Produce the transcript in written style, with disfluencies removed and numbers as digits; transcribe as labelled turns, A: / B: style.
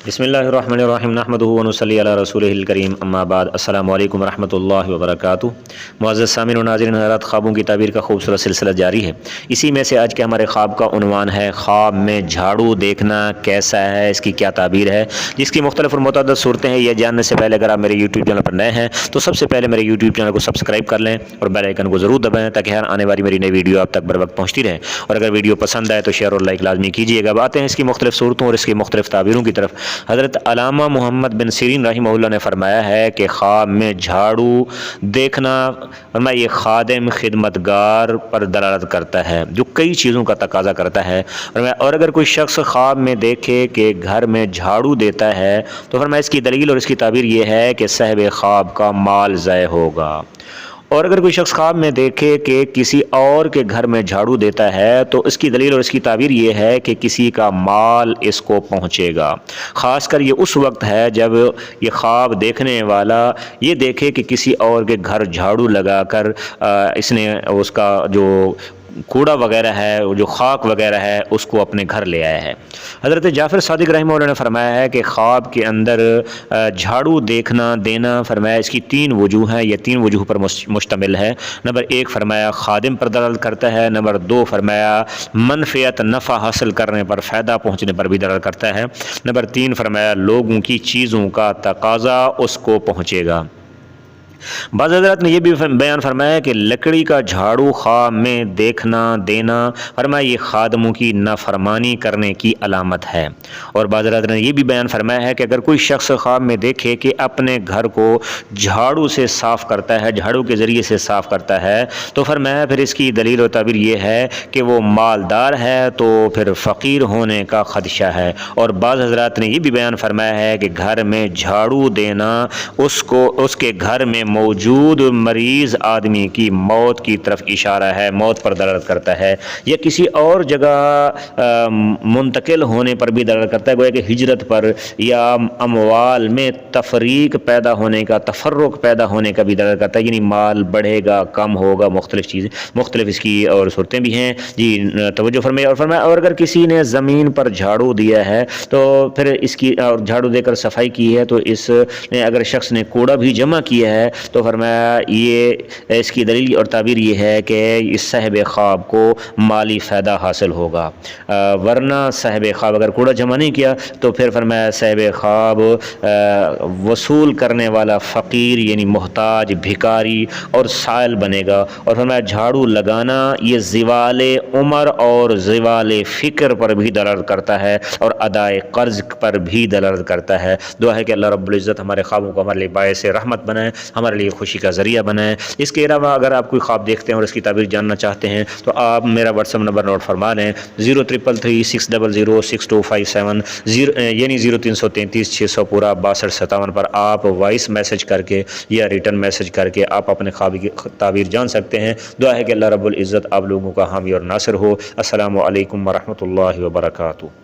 A: بسم اللہ الرحمن الرحیم نحمدہ و نصلی علی رسولہ الکریم اما بعد السلام علیکم ورحمۃ اللہ وبرکاتہ۔ معزز سامعین و ناظرین حضرات، خوابوں کی تعبیر کا خوبصورت سلسلہ جاری ہے۔ اسی میں سے آج کے ہمارے خواب کا عنوان ہے خواب میں جھاڑو دیکھنا کیسا ہے، اس کی کیا تعبیر ہے، جس کی مختلف اور متعدد صورتیں ہیں۔ یہ جاننے سے پہلے اگر آپ میرے یوٹیوب چینل پر نئے ہیں تو سب سے پہلے میرے یوٹیوب چینل کو سبسکرائب کر لیں اور بیل آئیکن کو ضرور دبائیں تاکہ ہر آنے والی میری نئی ویڈیو آپ تک بر وقت پہنچتی رہے، اور اگر ویڈیو پسند آئے تو شیئر اور لائک لازمی کیجیے گا۔ باتیں ہیں اس کی مختلف صورتوں اور اس کی مختلف تعبیروں کی طرف۔ حضرت علامہ محمد بن سیرین رحمہ اللہ نے فرمایا ہے کہ خواب میں جھاڑو دیکھنا یہ خادم خدمتگار پر دلالت کرتا ہے جو کئی چیزوں کا تقاضا کرتا ہے، اور اگر کوئی شخص خواب میں دیکھے کہ گھر میں جھاڑو دیتا ہے تو فرمایا اس کی دلیل اور اس کی تعبیر یہ ہے کہ صاحب خواب کا مال ضائع ہوگا، اور اگر کوئی شخص خواب میں دیکھے کہ کسی اور کے گھر میں جھاڑو دیتا ہے تو اس کی دلیل اور اس کی تعبیر یہ ہے کہ کسی کا مال اس کو پہنچے گا۔ خاص کر یہ اس وقت ہے جب یہ خواب دیکھنے والا یہ دیکھے کہ کسی اور کے گھر جھاڑو لگا کر اس نے اس کا جو کوڑا وغیرہ ہے، جو خاک وغیرہ ہے، اس کو اپنے گھر لے آیا ہے۔ حضرت جعفر صادق رحمہ اللہ نے فرمایا ہے کہ خواب کے اندر جھاڑو دیکھنا دینا فرمایا اس کی تین وجوہ ہیں، یہ تین وجوہ پر مشتمل ہے۔ نمبر ایک فرمایا خادم پر دلالت کرتا ہے، نمبر دو فرمایا منفعت نفع حاصل کرنے پر، فائدہ پہنچنے پر بھی دلالت کرتا ہے، نمبر تین فرمایا لوگوں کی چیزوں کا تقاضا اس کو پہنچے گا۔ بعض حضرات نے یہ بھی بیان فرمایا کہ لکڑی کا جھاڑو خواب میں دیکھنا دینا فرمایا یہ خادموں کی نافرمانی کرنے کی علامت ہے، اور بعض حضرات نے یہ بھی بیان فرمایا ہے کہ اگر کوئی شخص خواب میں دیکھے کہ اپنے گھر کو جھاڑو سے صاف کرتا ہے، جھاڑو کے ذریعے سے صاف کرتا ہے تو فرمایا پھر اس کی دلیل و تعبیر یہ ہے کہ وہ مالدار ہے تو پھر فقیر ہونے کا خدشہ ہے، اور بعض حضرات نے یہ بھی بیان فرمایا ہے کہ گھر میں جھاڑو دینا اس کے گھر میں موجود مریض آدمی کی موت کی طرف اشارہ ہے، موت پر دلالت کرتا ہے، یا کسی اور جگہ منتقل ہونے پر بھی دلالت کرتا ہے، گویا کہ ہجرت پر یا اموال میں تفریق پیدا ہونے کا، تفرق پیدا ہونے کا بھی دلالت کرتا ہے، یعنی مال بڑھے گا کم ہوگا، مختلف چیزیں مختلف اس کی اور صورتیں بھی ہیں جی، توجہ فرمائے۔ اور فرمایا اور اگر کسی نے زمین پر جھاڑو دیا ہے تو پھر اس کی اور جھاڑو دے کر صفائی کی ہے تو اس نے اگر شخص نے کوڑا بھی جمع کیا ہے تو فرمایا یہ اس کی دلیل اور تعبیر یہ ہے کہ اس صاحب خواب کو مالی فائدہ حاصل ہوگا، ورنہ صاحب خواب اگر کوڑا جمع نہیں کیا تو پھر فرمایا صاحب خواب وصول کرنے والا فقیر یعنی محتاج، بھکاری اور سائل بنے گا، اور فرمایا جھاڑو لگانا یہ زوال عمر اور زوال فکر پر بھی دلالت کرتا ہے اور ادائے قرض پر بھی دلالت کرتا ہے۔ دعا ہے کہ اللہ رب العزت ہمارے خوابوں کو ہمارے لیے باعث رحمت بنائے، ہمارے لیے خوشی کا ذریعہ بنائے۔ اس کے علاوہ اگر آپ کوئی خواب دیکھتے ہیں اور اس کی تعبیر جاننا چاہتے ہیں تو آپ میرا واٹس ایپ نمبر نوٹ فرما لیں 0333600627 یعنی 0333 پورا 6257 پر آپ وائس میسج کر کے یا ریٹن میسج کر کے آپ اپنے خواب کی تعبیر جان سکتے ہیں۔ دعا ہے کہ اللہ رب العزت آپ لوگوں کا حامی اور ناصر ہو۔ السلام علیکم ورحمۃ اللہ وبرکاتہ۔